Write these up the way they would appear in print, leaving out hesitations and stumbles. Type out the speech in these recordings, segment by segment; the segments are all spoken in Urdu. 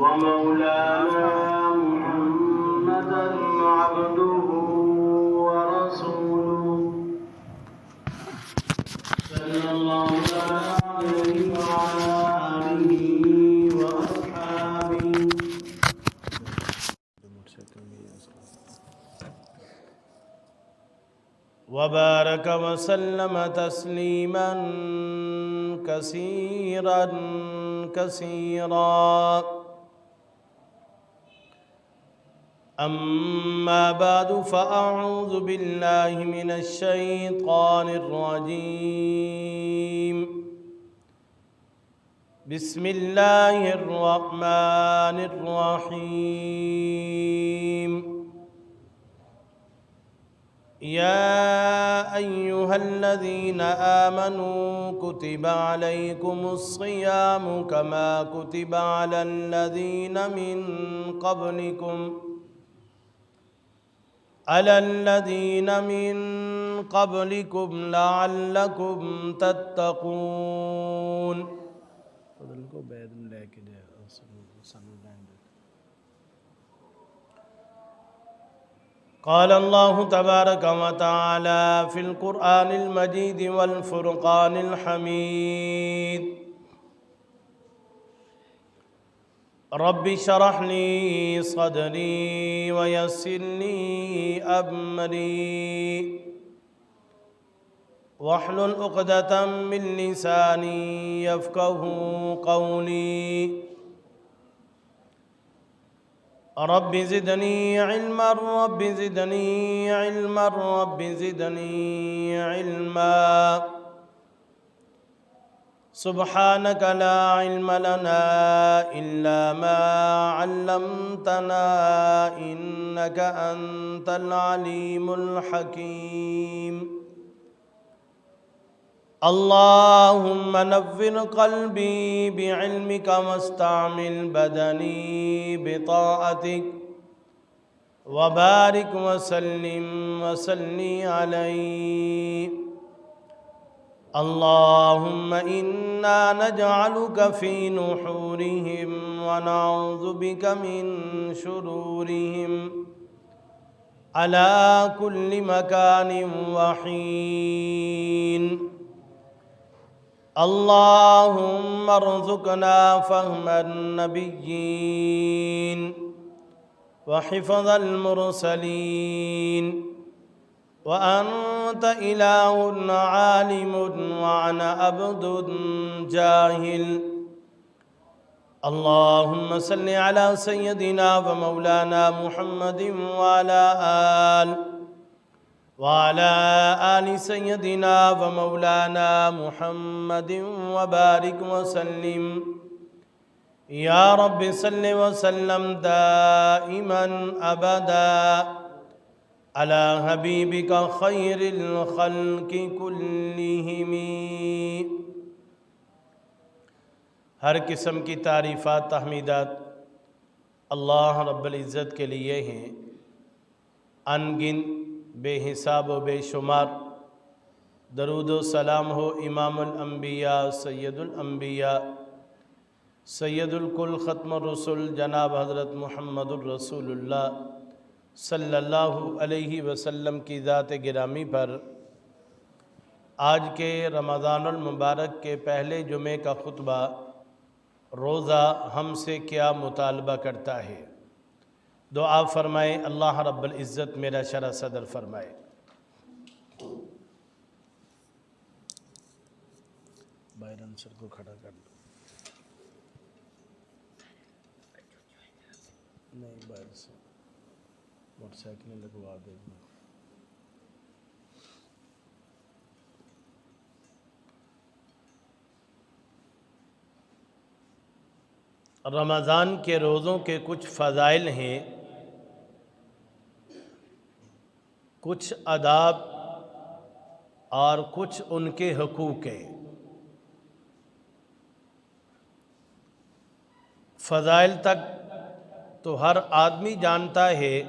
ومولانا محمدا عبده ورسوله صلى الله عليه وعلى آله وأصحابه وبارك وسلم تسليما كثيرا كثيرا. أما بعد فأعوذ بالله من الشيطان الرجيم. بسم الله الرحمن الرحيم. يا أيها الذين آمنوا كتب عليكم الصيام كما كتب على الذين من قبلكم لعلكم تتقون. قال الله تبارك وتعالى في القرآن المجيد والفرقان الحميد. رب اشرح لي صدري ويسر لي أمري واحلل عقدة من لساني يفقه قولي. رب زدني علما رب زدني علما رب زدني علما. سبحانك لا علم لنا إلا ما علمتنا إنك أنت العليم الحكيم. اللهم نور قلبي بعلمك واستعمل بدني بطاعتك وبارك وسلم وسلم عليه. اللهم إنا نجعلك في نحورهم ونعوذ بك من شرورهم على كل مكان وحين. اللهم ارزقنا فهم النبيين وحفظ المرسلين وأنت إله عالم وأنا عبد جاهل. اللهم صل على سيدنا ومولانا محمد وعلى آل سيدنا ومولانا محمد وبارك وسلم. يا رب صل وسلم دائما أبدا على حبيبك خير الخلق كلهم. ہر قسم کی تعریفات تحمیدات اللہ رب العزت کے لیے ہیں. ان گن بے حساب و بے شمار درود و سلام ہو امام الانبیاء سید الانبیاء سید الکل ختم الرسل جناب حضرت محمد الرسول اللہ صلی اللہ علیہ وسلم کی ذات گرامی پر. آج کے رمضان المبارک کے پہلے جمعے کا خطبہ روزہ ہم سے کیا مطالبہ کرتا ہے. دعا فرمائے اللہ رب العزت میرا شرح صدر فرمائے. باہر انصر کو کھڑا کر دو. نہیں باہر سے موٹر سائیکلیں لگوا دے. رمضان کے روزوں کے کچھ فضائل ہیں، کچھ آداب اور کچھ ان کے حقوق ہیں. فضائل تک تو ہر آدمی جانتا ہے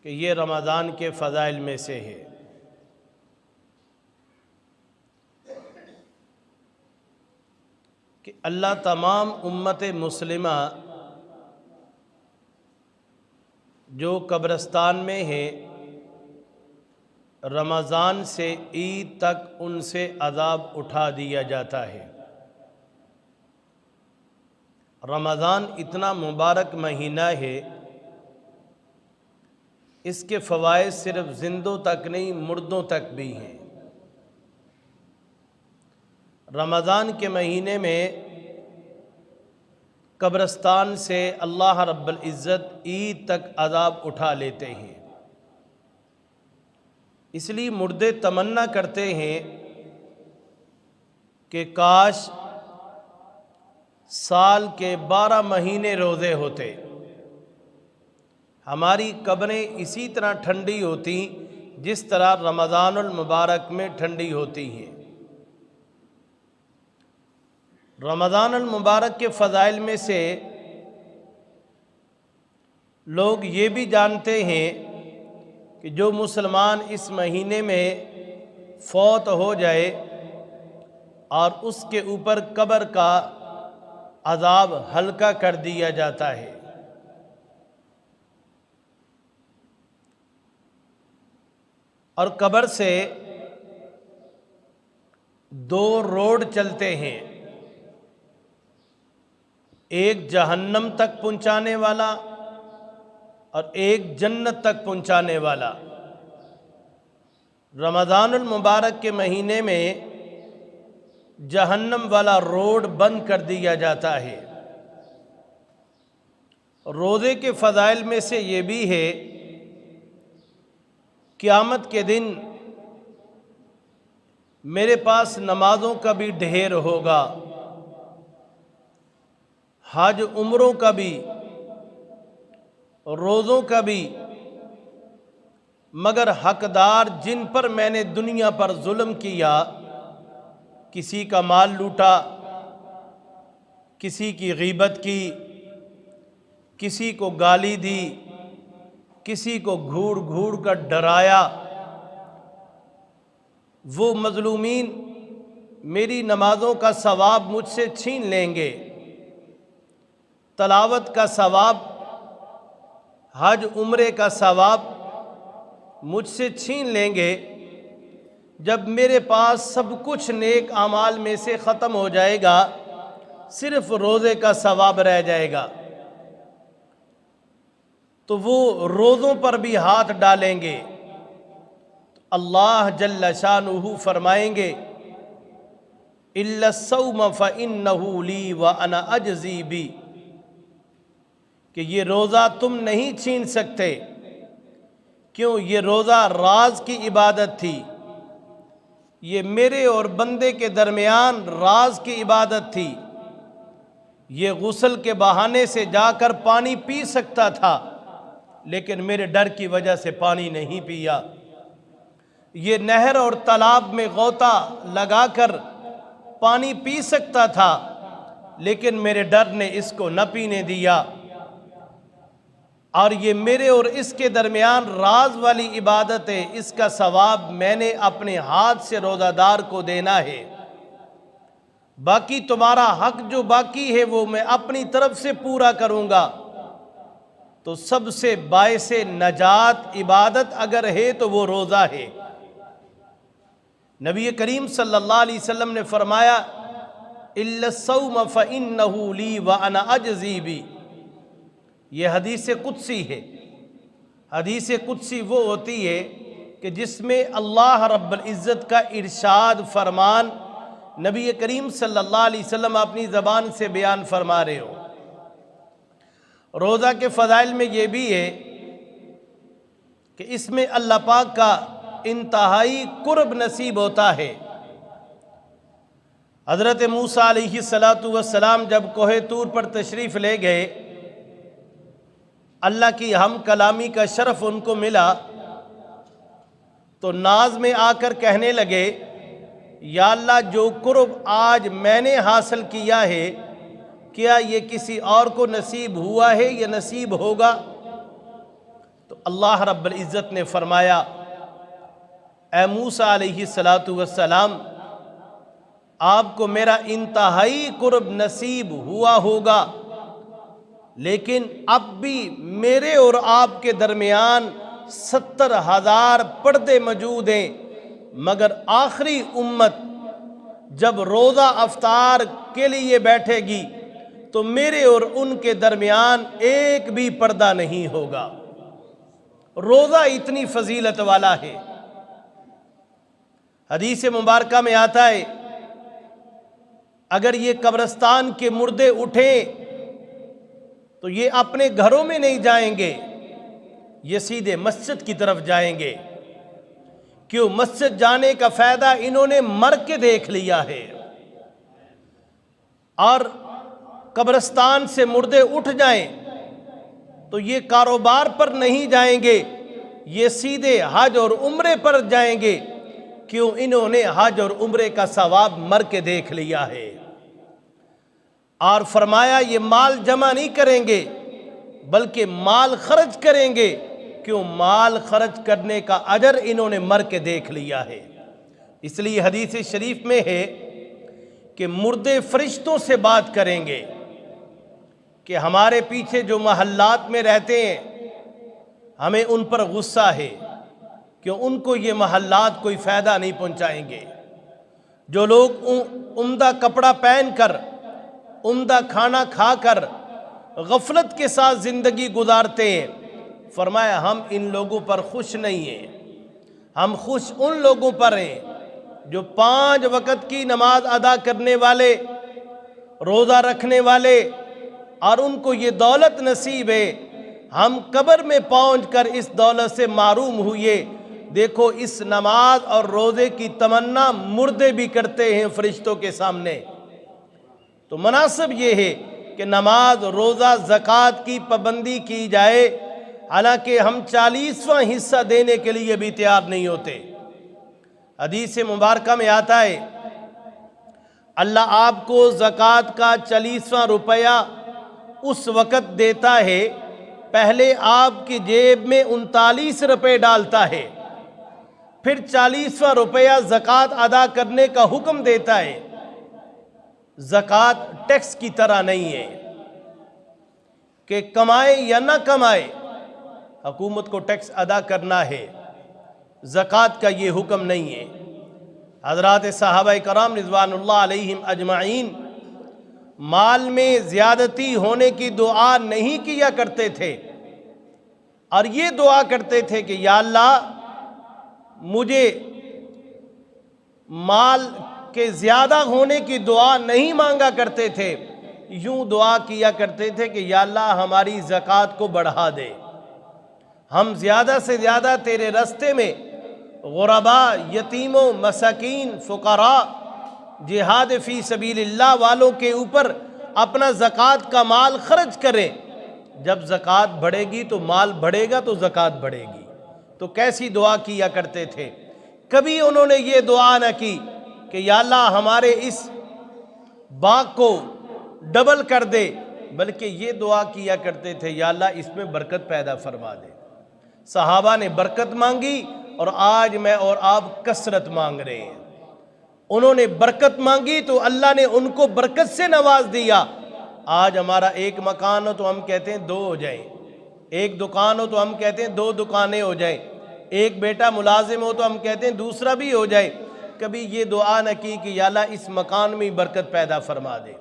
کہ یہ رمضان کے فضائل میں سے ہے. کہ اللہ تمام امت مسلمہ جو قبرستان میں ہے رمضان سے عید تک ان سے عذاب اٹھا دیا جاتا ہے۔ رمضان اتنا مبارک مہینہ ہے، اس کے فوائد صرف زندوں تک نہیں مردوں تک بھی ہیں۔ رمضان کے مہینے میں قبرستان سے اللہ رب العزت عید تک عذاب اٹھا لیتے ہیں۔ اس لیے مردے تمنا کرتے ہیں کہ کاش سال کے 12 مہینے روزے ہوتے، ہماری قبریں اسی طرح ٹھنڈی ہوتی جس طرح رمضان المبارک میں ٹھنڈی ہوتی ہیں۔ رمضان المبارک کے فضائل میں سے لوگ یہ بھی جانتے ہیں کہ جو مسلمان اس مہینے میں فوت ہو جائے اور اس کے اوپر قبر کا عذاب ہلکا کر دیا جاتا ہے۔ اور قبر سے 2 روڈ چلتے ہیں، ایک جہنم تک پہنچانے والا اور ایک جنت تک پہنچانے والا۔ رمضان المبارک کے مہینے میں جہنم والا روڈ بند کر دیا جاتا ہے۔ روزے کے فضائل میں سے یہ بھی ہے، قیامت کے دن میرے پاس نمازوں کا بھی ڈھیر ہوگا، حج عمروں کا بھی، روزوں کا بھی، مگر حقدار جن پر میں نے دنیا پر ظلم کیا، کسی کا مال لوٹا، کسی کی غیبت کی، کسی کو گالی دی، کسی کو گھوڑ گھوڑ کر ڈرایا، وہ مظلومین میری نمازوں کا ثواب مجھ سے چھین لیں گے، تلاوت کا ثواب، حج عمرے کا ثواب مجھ سے چھین لیں گے۔ جب میرے پاس سب کچھ نیک اعمال میں سے ختم ہو جائے گا، صرف روزے کا ثواب رہ جائے گا، تو وہ روزوں پر بھی ہاتھ ڈالیں گے۔ اللہ جل شانہ فرمائیں گے اِلَّا الصَّوْمَ فَإِنَّهُ لِي وَأَنَا أَجْزِي بِهِ، کہ یہ روزہ تم نہیں چھین سکتے، کیوں؟ یہ روزہ راز کی عبادت تھی، یہ میرے اور بندے کے درمیان راز کی عبادت تھی۔ یہ غسل کے بہانے سے جا کر پانی پی سکتا تھا، لیکن میرے ڈر کی وجہ سے پانی نہیں پیا۔ یہ نہر اور تالاب میں غوطہ لگا کر پانی پی سکتا تھا، لیکن میرے ڈر نے اس کو نہ پینے دیا۔ اور یہ میرے اور اس کے درمیان راز والی عبادت ہے، اس کا ثواب میں نے اپنے ہاتھ سے روزہ دار کو دینا ہے۔ باقی تمہارا حق جو باقی ہے وہ میں اپنی طرف سے پورا کروں گا۔ تو سب سے باعث نجات عبادت اگر ہے تو وہ روزہ ہے۔ نبی کریم صلی اللہ علیہ وسلم نے فرمایا اِلَّا الصَّوْمَ فَإِنَّهُ لِي وَأَنَا أَجْزِي بِهِ، یہ حدیث قدسی ہے۔ حدیث قدسی وہ ہوتی ہے کہ جس میں اللہ رب العزت کا ارشاد فرمان نبی کریم صلی اللہ علیہ وسلم اپنی زبان سے بیان فرما رہے ہو۔ روزہ کے فضائل میں یہ بھی ہے کہ اس میں اللہ پاک کا انتہائی قرب نصیب ہوتا ہے۔ حضرت موسیٰ علیہ السلام جب کوہ طور پر تشریف لے گئے، اللہ کی ہم کلامی کا شرف ان کو ملا، تو ناز میں آ کر کہنے لگے یا اللہ جو قرب آج میں نے حاصل کیا ہے کیا یہ کسی اور کو نصیب ہوا ہے یا نصیب ہوگا؟ تو اللہ رب العزت نے فرمایا اے موسیٰ علیہ السلام آپ کو میرا انتہائی قرب نصیب ہوا ہوگا، لیکن اب بھی میرے اور آپ کے درمیان 70,000 پردے موجود ہیں، مگر آخری امت جب روزہ افطار کے لیے بیٹھے گی تو میرے اور ان کے درمیان ایک بھی پردہ نہیں ہوگا۔ روزہ اتنی فضیلت والا ہے۔ حدیث مبارکہ میں آتا ہے اگر یہ قبرستان کے مردے اٹھیں تو یہ اپنے گھروں میں نہیں جائیں گے، یہ سیدھے مسجد کی طرف جائیں گے۔ کیوں؟ مسجد جانے کا فائدہ انہوں نے مر کے دیکھ لیا ہے۔ اور قبرستان سے مردے اٹھ جائیں تو یہ کاروبار پر نہیں جائیں گے، یہ سیدھے حج اور عمرے پر جائیں گے۔ کیوں؟ انہوں نے حج اور عمرے کا ثواب مر کے دیکھ لیا ہے۔ اور فرمایا یہ مال جمع نہیں کریں گے بلکہ مال خرچ کریں گے۔ کیوں؟ مال خرچ کرنے کا اجر انہوں نے مر کے دیکھ لیا ہے۔ اس لیے حدیث شریف میں ہے کہ مردے فرشتوں سے بات کریں گے کہ ہمارے پیچھے جو محلات میں رہتے ہیں ہمیں ان پر غصہ ہے کہ ان کو یہ محلات کوئی فائدہ نہیں پہنچائیں گے۔ جو لوگ عمدہ کپڑا پہن کر، عمدہ کھانا کھا کر غفلت کے ساتھ زندگی گزارتے ہیں، فرمایا ہم ان لوگوں پر خوش نہیں ہیں، ہم خوش ان لوگوں پر ہیں جو 5 وقت کی نماز ادا کرنے والے، روزہ رکھنے والے، اور ان کو یہ دولت نصیب ہے۔ ہم قبر میں پہنچ کر اس دولت سے محروم ہوئے۔ دیکھو اس نماز اور روزے کی تمنا مردے بھی کرتے ہیں فرشتوں کے سامنے۔ تو مناسب یہ ہے کہ نماز، روزہ، زکوٰۃ کی پابندی کی جائے، حالانکہ ہم 40واں حصہ دینے کے لیے بھی تیار نہیں ہوتے۔ حدیث مبارکہ میں آتا ہے اللہ آپ کو زکوٰۃ کا 40واں روپیہ اس وقت دیتا ہے، پہلے آپ کی جیب میں 39 روپے ڈالتا ہے، پھر 40واں روپیہ زکوٰۃ ادا کرنے کا حکم دیتا ہے۔ زکوٰۃ ٹیکس کی طرح نہیں ہے کہ کمائے یا نہ کمائے حکومت کو ٹیکس ادا کرنا ہے، زکوٰۃ کا یہ حکم نہیں ہے۔ حضرات صحابہ کرام رضوان اللہ علیہم اجمعین مال میں زیادتی ہونے کی دعا نہیں کیا کرتے تھے، اور یہ دعا کرتے تھے کہ یا اللہ مجھے مال کے زیادہ ہونے کی دعا نہیں مانگا کرتے تھے، یوں دعا کیا کرتے تھے کہ یا اللہ ہماری زکوٰۃ کو بڑھا دے، ہم زیادہ سے زیادہ تیرے راستے میں غرباء، یتیموں، مساکین، فقراء، جہاد فی سبیل اللہ والوں کے اوپر اپنا زکوٰۃ کا مال خرچ کریں۔ جب زکوٰۃ بڑھے گی تو مال بڑھے گا تو زکوٰۃ بڑھے گی۔ تو کیسی دعا کیا کرتے تھے؟ کبھی انہوں نے یہ دعا نہ کی کہ یا اللہ ہمارے اس باغ کو ڈبل کر دے، بلکہ یہ دعا کیا کرتے تھے یا اللہ اس میں برکت پیدا فرما دے۔ صحابہ نے برکت مانگی اور آج میں اور آپ کثرت مانگ رہے ہیں۔ انہوں نے برکت مانگی تو اللہ نے ان کو برکت سے نواز دیا۔ آج ہمارا ایک مکان ہو تو ہم کہتے ہیں 2 ہو جائیں، ایک دکان ہو تو ہم کہتے ہیں 2 دکانیں ہو جائیں، ایک بیٹا ملازم ہو تو ہم کہتے ہیں دوسرا بھی ہو جائے۔ کبھی یہ دعا نہ کی کہ یا اللہ اس مکان میں برکت پیدا فرما دے،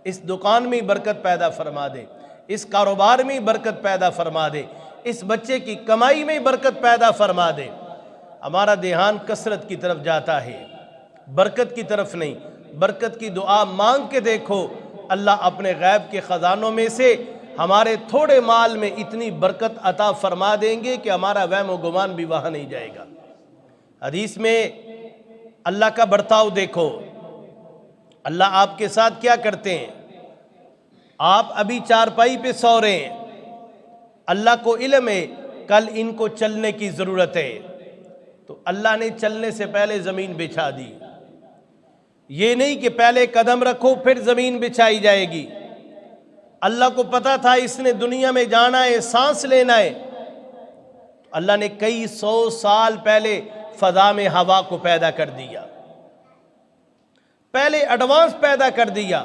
اس دکان میں برکت پیدا فرما دے، اس کاروبار میں برکت پیدا فرما دے، اس بچے کی کمائی میں برکت پیدا فرما دے۔ ہمارا دھیان کثرت کی طرف جاتا ہے، برکت کی طرف نہیں۔ برکت کی دعا مانگ کے دیکھو، اللہ اپنے غیب کے خزانوں میں سے ہمارے تھوڑے مال میں اتنی برکت عطا فرما دیں گے کہ ہمارا وہم و گمان بھی وہاں نہیں جائے گا۔ حدیث میں اللہ کا برتاؤ دیکھو، اللہ آپ کے ساتھ کیا کرتے ہیں۔ آپ ابھی چارپائی پہ سو رہے ہیں، اللہ کو علم ہے کل ان کو چلنے کی ضرورت ہے، تو اللہ نے چلنے سے پہلے زمین بچھا دی۔ یہ نہیں کہ پہلے قدم رکھو پھر زمین بچھائی جائے گی۔ اللہ کو پتا تھا اس نے دنیا میں جانا ہے، سانس لینا ہے، اللہ نے کئی 100 سال پہلے فضا میں ہوا کو پیدا کر دیا۔ پہلے ایڈوانس پیدا کر دیا،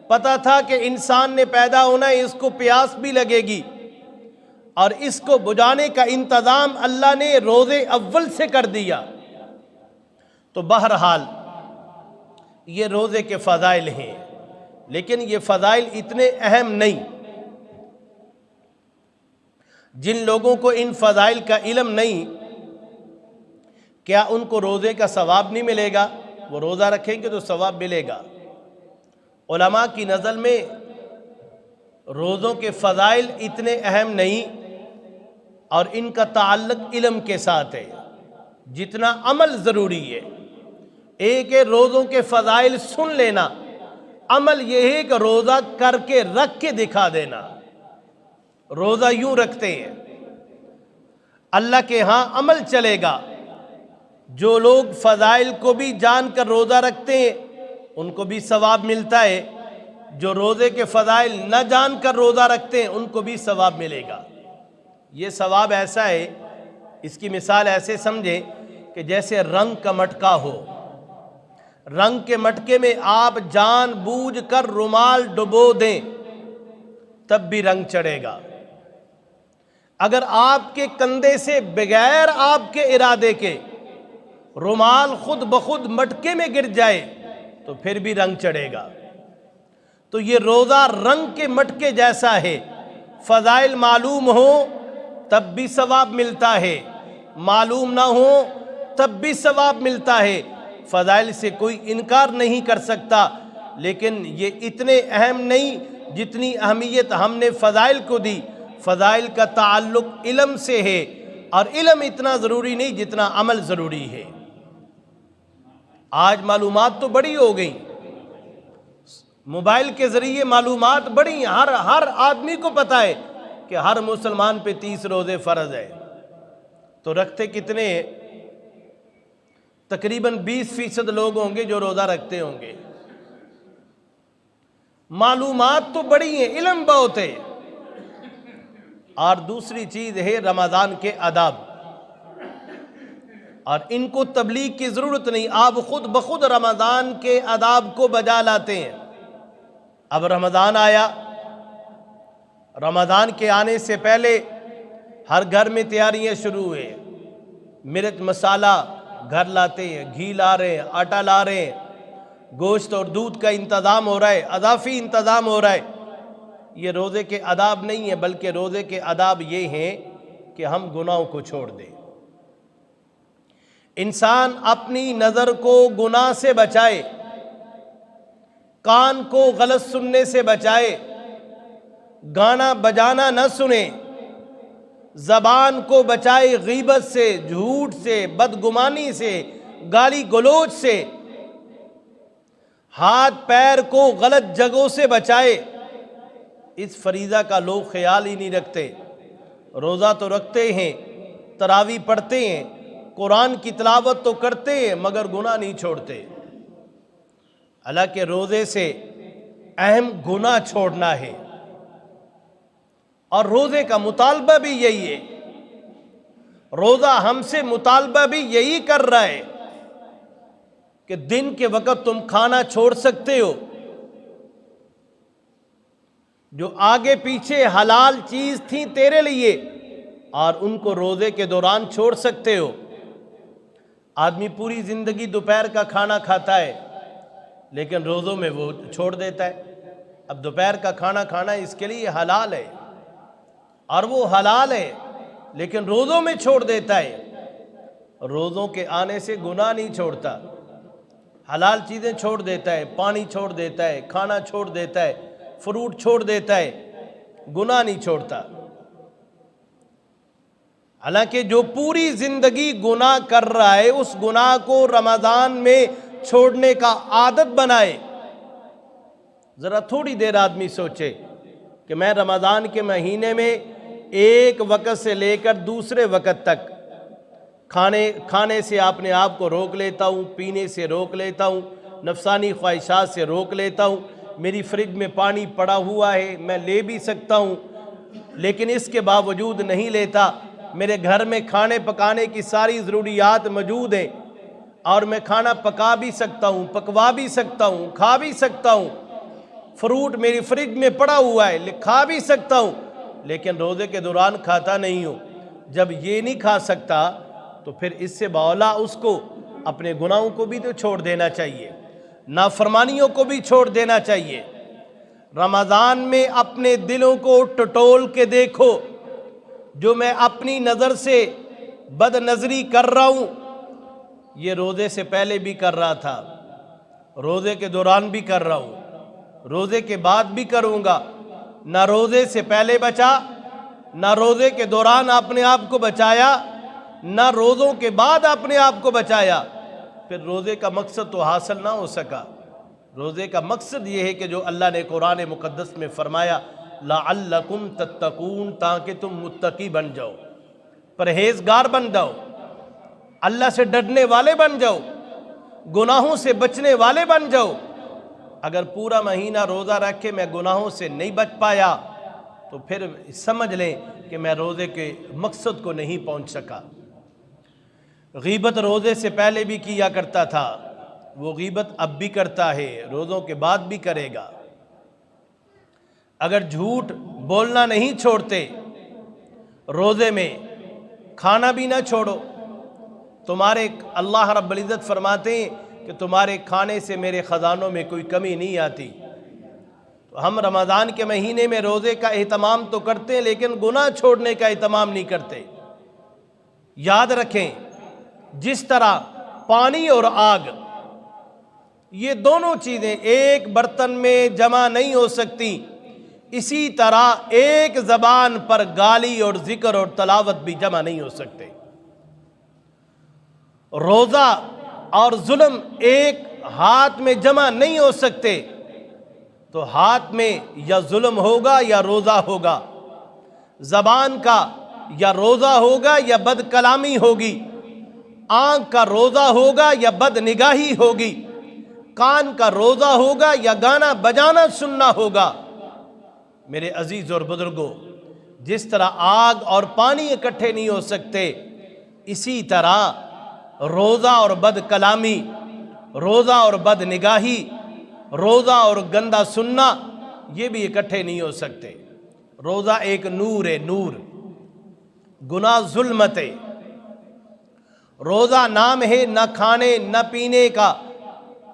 پتا تھا کہ انسان نے پیدا ہونا ہے، اس کو پیاس بھی لگے گی، اور اس کو بجھانے کا انتظام اللہ نے روزے اول سے کر دیا۔ تو بہرحال یہ روزے کے فضائل ہیں، لیکن یہ فضائل اتنے اہم نہیں۔ جن لوگوں کو ان فضائل کا علم نہیں، کیا ان کو روزے کا ثواب نہیں ملے گا؟ وہ روزہ رکھیں گے تو ثواب ملے گا۔ علماء کی نظر میں روزوں کے فضائل اتنے اہم نہیں، اور ان کا تعلق علم کے ساتھ ہے جتنا عمل ضروری ہے۔ ایک ہے روزوں کے فضائل سن لینا، عمل یہ ہے کہ روزہ کر کے رکھ کے دکھا دینا۔ روزہ یوں رکھتے ہیں، اللہ کے ہاں عمل چلے گا۔ جو لوگ فضائل کو بھی جان کر روزہ رکھتے ہیں ان کو بھی ثواب ملتا ہے، جو روزے کے فضائل نہ جان کر روزہ رکھتے ہیں ان کو بھی ثواب ملے گا۔ یہ ثواب ایسا ہے، اس کی مثال ایسے سمجھیں کہ جیسے رنگ کا مٹکا ہو، رنگ کے مٹکے میں آپ جان بوجھ کر رومال ڈبو دیں تب بھی رنگ چڑھے گا۔ اگر آپ کے کندھے سے بغیر آپ کے ارادے کے رومال خود بخود مٹکے میں گر جائے تو پھر بھی رنگ چڑھے گا۔ تو یہ روزہ رنگ کے مٹکے جیسا ہے، فضائل معلوم ہو تب بھی ثواب ملتا ہے، معلوم نہ ہو تب بھی ثواب ملتا ہے۔ فضائل سے کوئی انکار نہیں کر سکتا، لیکن یہ اتنے اہم نہیں جتنی اہمیت ہم نے فضائل کو دی۔ فضائل کا تعلق علم سے ہے، اور علم اتنا ضروری نہیں جتنا عمل ضروری ہے۔ آج معلومات تو بڑی ہو گئی، موبائل کے ذریعے معلومات بڑی ہیں، ہر آدمی کو پتہ ہے کہ ہر مسلمان پہ 30 روزے فرض ہے۔ تو رکھتے کتنے ہیں؟ تقریباً 20% لوگ ہوں گے جو روزہ رکھتے ہوں گے۔ معلومات تو بڑی ہیں، علم بہت ہے۔ اور دوسری چیز ہے رمضان کے آداب، اور ان کو تبلیغ کی ضرورت نہیں، آپ خود بخود رمضان کے آداب کو بجا لاتے ہیں۔ اب رمضان آیا، رمضان کے آنے سے پہلے ہر گھر میں تیاریاں شروع ہوئے، مرچ مسالہ گھر لاتے ہیں، گھی لا رہے ہیں، آٹا لا رہے ہیں، گوشت اور دودھ کا انتظام ہو رہا ہے، اضافی انتظام ہو رہا ہے۔ یہ روزے کے آداب نہیں ہے، بلکہ روزے کے آداب یہ ہیں کہ ہم گناہوں کو چھوڑ دیں۔ انسان اپنی نظر کو گناہ سے بچائے، کان کو غلط سننے سے بچائے، گانا بجانا نہ سنے، زبان کو بچائے غیبت سے، جھوٹ سے، بدگمانی سے، گالی گلوچ سے، ہاتھ پیر کو غلط جگہوں سے بچائے۔ اس فریضہ کا لوگ خیال ہی نہیں رکھتے۔ روزہ تو رکھتے ہیں، تراویح پڑھتے ہیں، قرآن کی تلاوت تو کرتے ہیں، مگر گناہ نہیں چھوڑتے۔ حالانکہ روزے سے اہم گناہ چھوڑنا ہے، اور روزے کا مطالبہ بھی یہی ہے۔ روزہ ہم سے مطالبہ بھی یہی کر رہا ہے کہ دن کے وقت تم کھانا چھوڑ سکتے ہو، جو آگے پیچھے حلال چیز تھی تیرے لیے، اور ان کو روزے کے دوران چھوڑ سکتے ہو۔ آدمی پوری زندگی دوپہر کا کھانا کھاتا ہے، لیکن روزوں میں وہ چھوڑ دیتا ہے۔ اب دوپہر کا کھانا کھانا اس کے لیے حلال ہے، اور وہ حلال ہے، لیکن روزوں میں چھوڑ دیتا ہے۔ روزوں کے آنے سے گناہ نہیں چھوڑتا، حلال چیزیں چھوڑ دیتا ہے، پانی چھوڑ دیتا ہے، کھانا چھوڑ دیتا ہے، فروٹ چھوڑ دیتا ہے، گناہ نہیں چھوڑتا۔ حالانکہ جو پوری زندگی گناہ کر رہا ہے، اس گناہ کو رمضان میں چھوڑنے کا عادت بنائے۔ ذرا تھوڑی دیر آدمی سوچے کہ میں رمضان کے مہینے میں ایک وقت سے لے کر دوسرے وقت تک کھانے سے اپنے آپ کو روک لیتا ہوں، پینے سے روک لیتا ہوں، نفسانی خواہشات سے روک لیتا ہوں، میری فریج میں پانی پڑا ہوا ہے، میں لے بھی سکتا ہوں، لیکن اس کے باوجود نہیں لیتا۔ میرے گھر میں کھانے پکانے کی ساری ضروریات موجود ہیں، اور میں کھانا پکا بھی سکتا ہوں، پکوا بھی سکتا ہوں، کھا بھی سکتا ہوں، فروٹ میری فریج میں پڑا ہوا ہے کھا بھی سکتا ہوں، لیکن روزے کے دوران کھاتا نہیں ہوں۔ جب یہ نہیں کھا سکتا تو پھر اس سے باولا اس کو اپنے گناہوں کو بھی تو چھوڑ دینا چاہیے، نافرمانیوں کو بھی چھوڑ دینا چاہیے۔ رمضان میں اپنے دلوں کو ٹٹول کے دیکھو، جو میں اپنی نظر سے بد نظری کر رہا ہوں یہ روزے سے پہلے بھی کر رہا تھا، روزے کے دوران بھی کر رہا ہوں، روزے کے بعد بھی کروں گا۔ نہ روزے سے پہلے بچا، نہ روزے کے دوران اپنے آپ کو بچایا، نہ روزوں کے بعد اپنے آپ کو بچایا، پھر روزے کا مقصد تو حاصل نہ ہو سکا۔ روزے کا مقصد یہ ہے کہ جو اللہ نے قرآن مقدس میں فرمایا لعلکم تتقون، تاکہ تم متقی بن جاؤ، پرہیزگار بن جاؤ، اللہ سے ڈرنے والے بن جاؤ، گناہوں سے بچنے والے بن جاؤ۔ اگر پورا مہینہ روزہ رکھ کے میں گناہوں سے نہیں بچ پایا تو پھر سمجھ لیں کہ میں روزے کے مقصد کو نہیں پہنچ سکا۔ غیبت روزے سے پہلے بھی کیا کرتا تھا، وہ غیبت اب بھی کرتا ہے، روزوں کے بعد بھی کرے گا۔ اگر جھوٹ بولنا نہیں چھوڑتے روزے میں، کھانا بھی نہ چھوڑو۔ تمہارے اللہ رب العزت فرماتے ہیں کہ تمہارے کھانے سے میرے خزانوں میں کوئی کمی نہیں آتی۔ تو ہم رمضان کے مہینے میں روزے کا اہتمام تو کرتے ہیں لیکن گناہ چھوڑنے کا اہتمام نہیں کرتے۔ یاد رکھیں، جس طرح پانی اور آگ، یہ دونوں چیزیں ایک برتن میں جمع نہیں ہو سکتی، اسی طرح ایک زبان پر گالی اور ذکر اور تلاوت بھی جمع نہیں ہو سکتے۔ روزہ اور ظلم ایک ہاتھ میں جمع نہیں ہو سکتے، تو ہاتھ میں یا ظلم ہوگا یا روزہ ہوگا، زبان کا یا روزہ ہوگا یا بد کلامی ہوگی، آنکھ کا روزہ ہوگا یا بد نگاہی ہوگی، کان کا روزہ ہوگا یا گانا بجانا سننا ہوگا۔ میرے عزیز اور بزرگوں، جس طرح آگ اور پانی اکٹھے نہیں ہو سکتے، اسی طرح روزہ اور بد کلامی، روزہ اور بد نگاہی، روزہ اور گندہ سننا، یہ بھی اکٹھے نہیں ہو سکتے۔ روزہ ایک نور ہے، نور، گناہ ظلمت ہے۔ روزہ نام ہے نہ کھانے نہ پینے کا،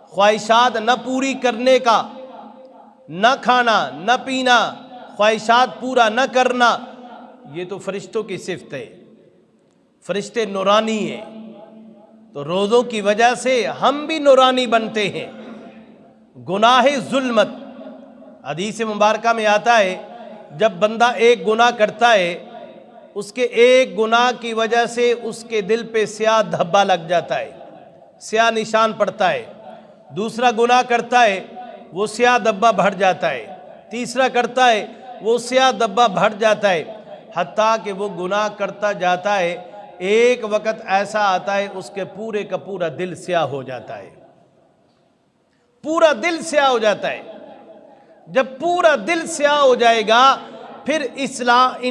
خواہشات نہ پوری کرنے کا، نہ کھانا نہ پینا، خواہشات پورا نہ کرنا۔ یہ تو فرشتوں کی صفت ہے، فرشتے نورانی ہیں، تو روزوں کی وجہ سے ہم بھی نورانی بنتے ہیں۔ گناہ ظلمت، حدیث مبارکہ میں آتا ہے جب بندہ ایک گناہ کرتا ہے، اس کے ایک گناہ کی وجہ سے اس کے دل پہ سیاہ دھبا لگ جاتا ہے، سیاہ نشان پڑتا ہے۔ دوسرا گناہ کرتا ہے، وہ سیاہ دھبا بڑھ جاتا ہے۔ تیسرا کرتا ہے، وہ سیاہ دھبا بڑھ جاتا ہے، حتیٰ کہ وہ گناہ کرتا جاتا ہے، ایک وقت ایسا آتا ہے اس کے پورے کا پورا دل سیاہ ہو جاتا ہے، پورا دل سیاہ ہو جاتا ہے۔ جب پورا دل سیاہ ہو جائے گا پھر انسان